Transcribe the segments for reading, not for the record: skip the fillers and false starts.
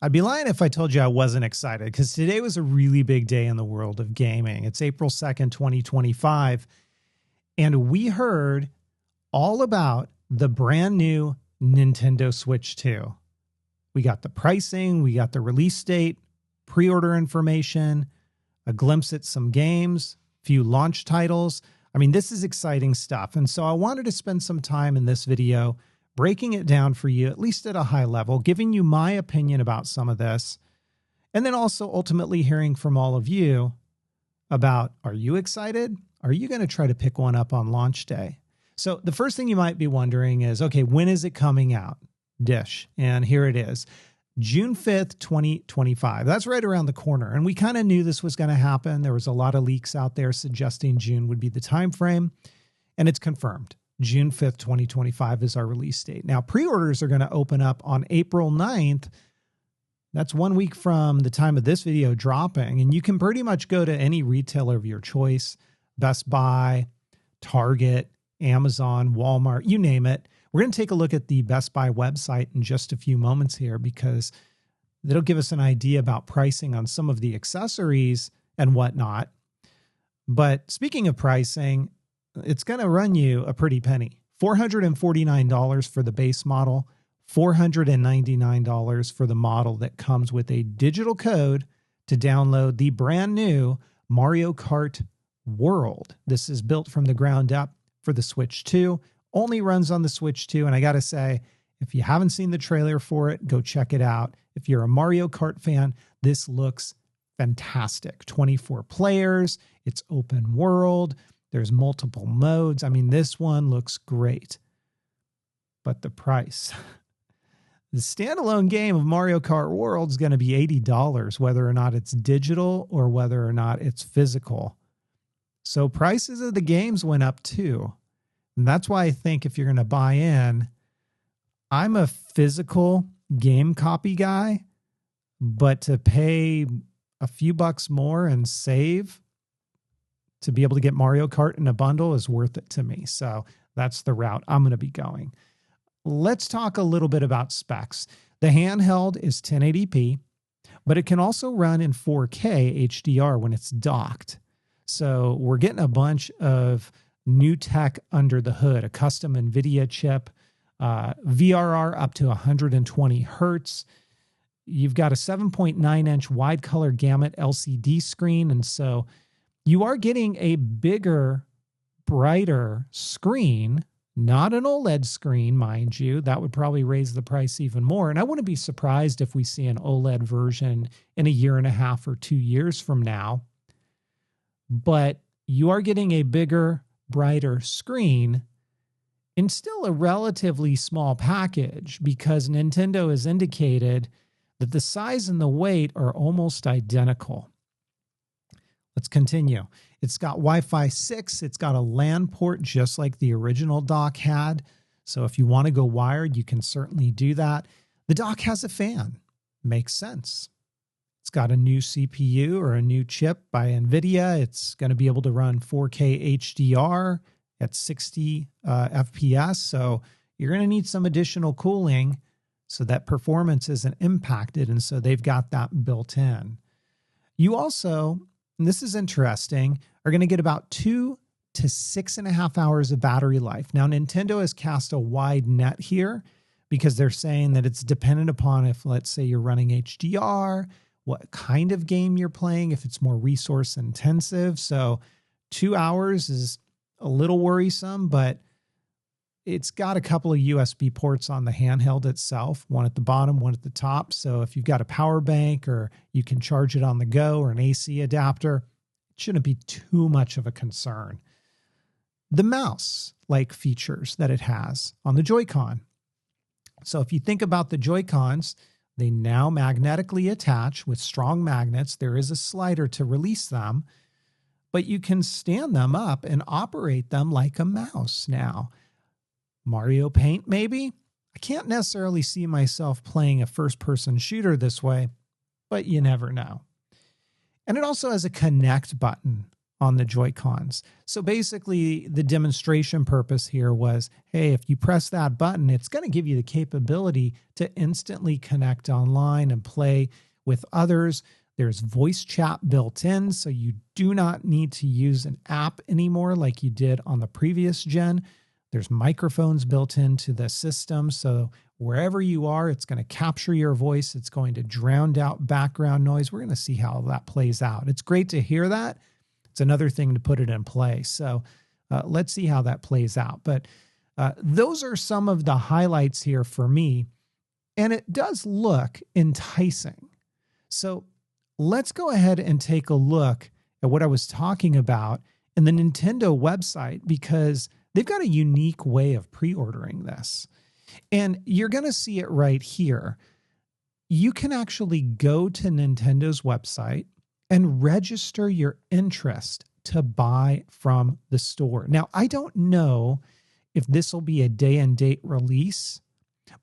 I'd be lying if I told you I wasn't excited because today was a really big day in the world of gaming. It's April 2nd, 2025, and we heard all about the brand new Nintendo Switch 2. We got the pricing, we got the release date, pre-order information, a glimpse at some games, few launch titles. I mean, this is exciting stuff. And so I wanted to spend some time in this video breaking it down for you, at least at a high level, giving you my opinion about some of this, and then also ultimately hearing from all of you about, are you excited? Are you going to try to pick one up on launch day? So the first thing you might be wondering is, okay, when is it coming out? Dish. And here it is. June 5th, 2025. That's right around the corner. And we kind of knew this was going to happen. There was a lot of leaks out there suggesting June would be the time frame, and it's confirmed. June 5th, 2025 is our release date. Now, pre-orders are going to open up on April 9th. That's 1 week from the time of this video dropping, and you can pretty much go to any retailer of your choice, Best Buy, Target, Amazon, Walmart, you name it. We're going to take a look at the Best Buy website in just a few moments here because it'll give us an idea about pricing on some of the accessories and whatnot. But speaking of pricing, it's going to run you a pretty penny. $449 for the base model, $499 for the model that comes with a digital code to download the brand new Mario Kart World. This is built from the ground up for the Switch 2, only runs on the Switch 2. And I got to say, if you haven't seen the trailer for it, go check it out. If you're a Mario Kart fan, this looks fantastic. 24 players, it's open world. There's multiple modes. I mean, this one looks great. But the price. The standalone game of Mario Kart World is going to be $80, whether or not it's digital or whether or not it's physical. So prices of the games went up too. And that's why I think if you're going to buy in, I'm a physical game copy guy, but to pay a few bucks more and save to be able to get Mario Kart in a bundle is worth it to me. So that's the route I'm going to be going. Let's talk a little bit about specs. The handheld is 1080p, but it can also run in 4K HDR when it's docked. So we're getting a bunch of new tech under the hood, a custom NVIDIA chip, VRR up to 120 hertz. You've got a 7.9-inch wide color gamut LCD screen, and so you are getting a bigger, brighter screen, not an OLED screen, mind you. That would probably raise the price even more. And I wouldn't be surprised if we see an OLED version in a year and a half or 2 years from now. But you are getting a bigger, brighter screen in still a relatively small package because Nintendo has indicated that the size and the weight are almost identical. Let's continue. It's got Wi-Fi 6. It's got a LAN port just like the original dock had. So if you want to go wired, you can certainly do that. The dock has a fan. Makes sense. It's got a new CPU or a new chip by NVIDIA. It's going to be able to run 4K HDR at 60 FPS. So you're going to need some additional cooling so that performance isn't impacted. And so they've got that built in. You also, and this is interesting, are going to get about 2 to 6.5 hours of battery life. Now, Nintendo has cast a wide net here because they're saying that it's dependent upon if, let's say, you're running HDR, what kind of game you're playing, if it's more resource intensive. So 2 hours is a little worrisome, but it's got a couple of USB ports on the handheld itself, one at the bottom, one at the top. So if you've got a power bank or you can charge it on the go or an AC adapter, it shouldn't be too much of a concern. The mouse-like features that it has on the Joy-Con. So if you think about the Joy-Cons, they now magnetically attach with strong magnets. There is a slider to release them, but you can stand them up and operate them like a mouse now. Mario Paint, maybe? I can't necessarily see myself playing a first-person shooter this way, but you never know. And it also has a connect button on the Joy-Cons. So basically the demonstration purpose here was, hey, if you press that button, it's going to give you the capability to instantly connect online and play with others. There's voice chat built in, so you do not need to use an app anymore like you did on the previous gen. There's microphones built into the system, so wherever you are, it's going to capture your voice. It's going to drown out background noise. We're going to see how that plays out. It's great to hear that. It's another thing to put it in play. So let's see how that plays out. But those are some of the highlights here for me, and it does look enticing. So let's go ahead and take a look at what I was talking about in the Nintendo website, because they've got a unique way of pre-ordering this. And you're going to see it right here. You can actually go to Nintendo's website and register your interest to buy from the store. Now, I don't know if this will be a day and date release,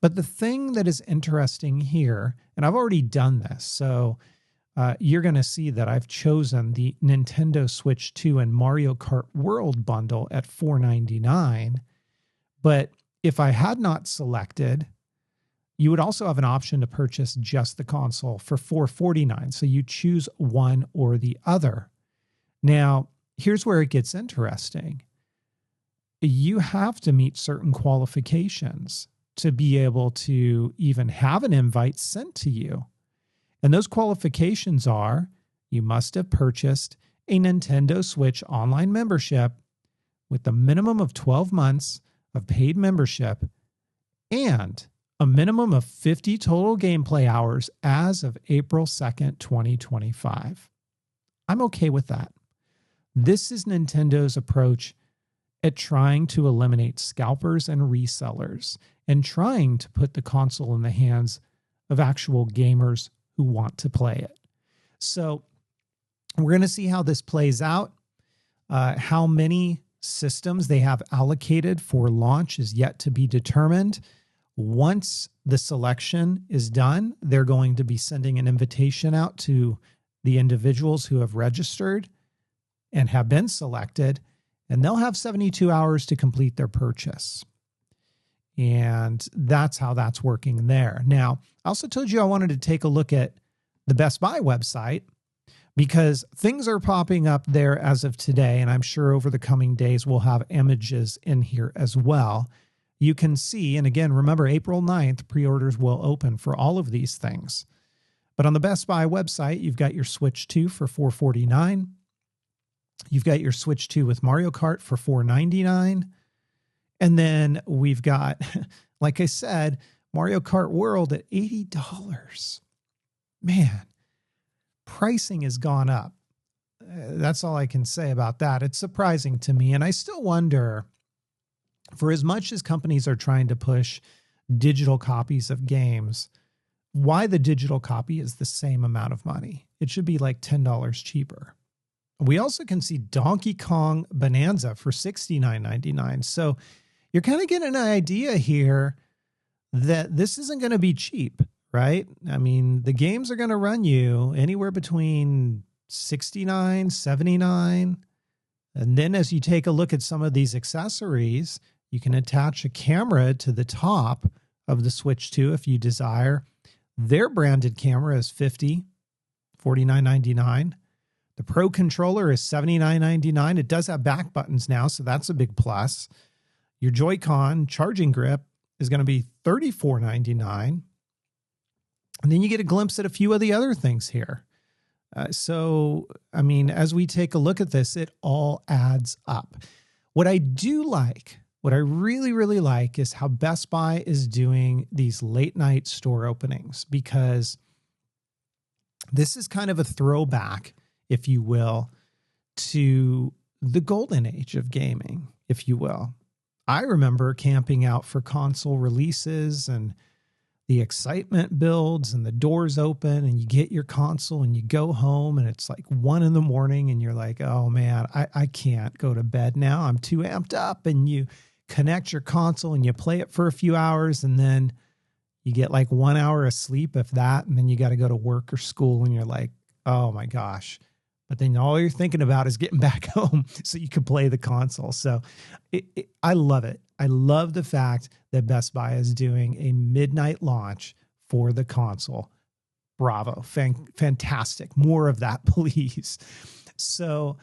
but the thing that is interesting here, and I've already done this, so you're going to see that I've chosen the Nintendo Switch 2 and Mario Kart World bundle at $4.99. But if I had not selected, you would also have an option to purchase just the console for $4.49. So you choose one or the other. Now, here's where it gets interesting. You have to meet certain qualifications to be able to even have an invite sent to you. And those qualifications are, you must have purchased a Nintendo Switch online membership with a minimum of 12 months of paid membership and a minimum of 50 total gameplay hours as of April 2nd, 2025. I'm okay with that. This is Nintendo's approach at trying to eliminate scalpers and resellers and trying to put the console in the hands of actual gamers who want to play it. So we're going to see how this plays out. How many systems they have allocated for launch is yet to be determined. Once the selection is done, they're going to be sending an invitation out to the individuals who have registered and have been selected, and they'll have 72 hours to complete their purchase. And that's how that's working there. Now, I also told you I wanted to take a look at the Best Buy website because things are popping up there as of today, and I'm sure over the coming days we'll have images in here as well. You can see, and again, remember April 9th, pre-orders will open for all of these things. But on the Best Buy website, you've got your Switch 2 for $449. You've got your Switch 2 with Mario Kart for $499. And then we've got, like I said, Mario Kart World at $80. Man, pricing has gone up. That's all I can say about that. It's surprising to me. And I still wonder, for as much as companies are trying to push digital copies of games, why the digital copy is the same amount of money. It should be like $10 cheaper. We also can see Donkey Kong Bonanza for $69.99. So you're kind of getting an idea here that this isn't going to be cheap, right? I mean, the games are going to run you anywhere between $69, $79. And then as you take a look at some of these accessories, you can attach a camera to the top of the Switch 2 if you desire. Their branded camera is $50, $49.99. The Pro controller is $79.99. It does have back buttons now, so that's a big plus. Your Joy-Con charging grip is going to be $34.99. And then you get a glimpse at a few of the other things here. So, I mean, as we take a look at this, it all adds up. What I do like, what I really, really like is how Best Buy is doing these late night store openings, because this is kind of a throwback, if you will, to the golden age of gaming, if you will. I remember camping out for console releases and the excitement builds and the doors open and you get your console and you go home and it's like 1 a.m. and you're like, oh man, I can't go to bed now. I'm too amped up. And you connect your console and you play it for a few hours and then you get like 1 hour of sleep, if that, and then you got to go to work or school and you're like, oh my gosh, but then all you're thinking about is getting back home so you can play the console. So I love it. I love the fact that Best Buy is doing a midnight launch for the console. Bravo. Fantastic. More of that, please. So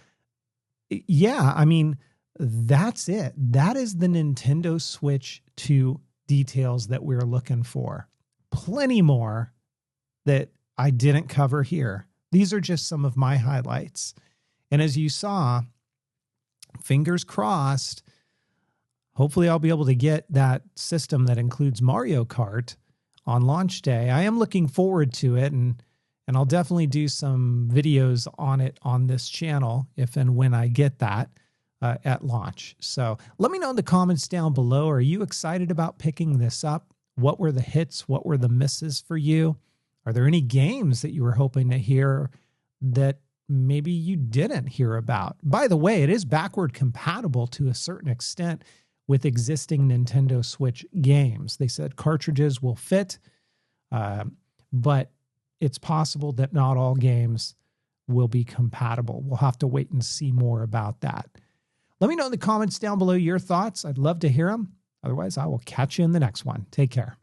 yeah, I mean, that's it. That is the Nintendo Switch 2 details that we're looking for. Plenty more that I didn't cover here. These are just some of my highlights. And as you saw, fingers crossed, hopefully I'll be able to get that system that includes Mario Kart on launch day. I am looking forward to it, and I'll definitely do some videos on it on this channel if and when I get that at launch. So let me know in the comments down below. Are you excited about picking this up? What were the hits? What were the misses for you? Are there any games that you were hoping to hear that maybe you didn't hear about? By the way, it is backward compatible to a certain extent with existing Nintendo Switch games. They said cartridges will fit, but it's possible that not all games will be compatible. We'll have to wait and see more about that. Let me know in the comments down below your thoughts. I'd love to hear them. Otherwise, I will catch you in the next one. Take care.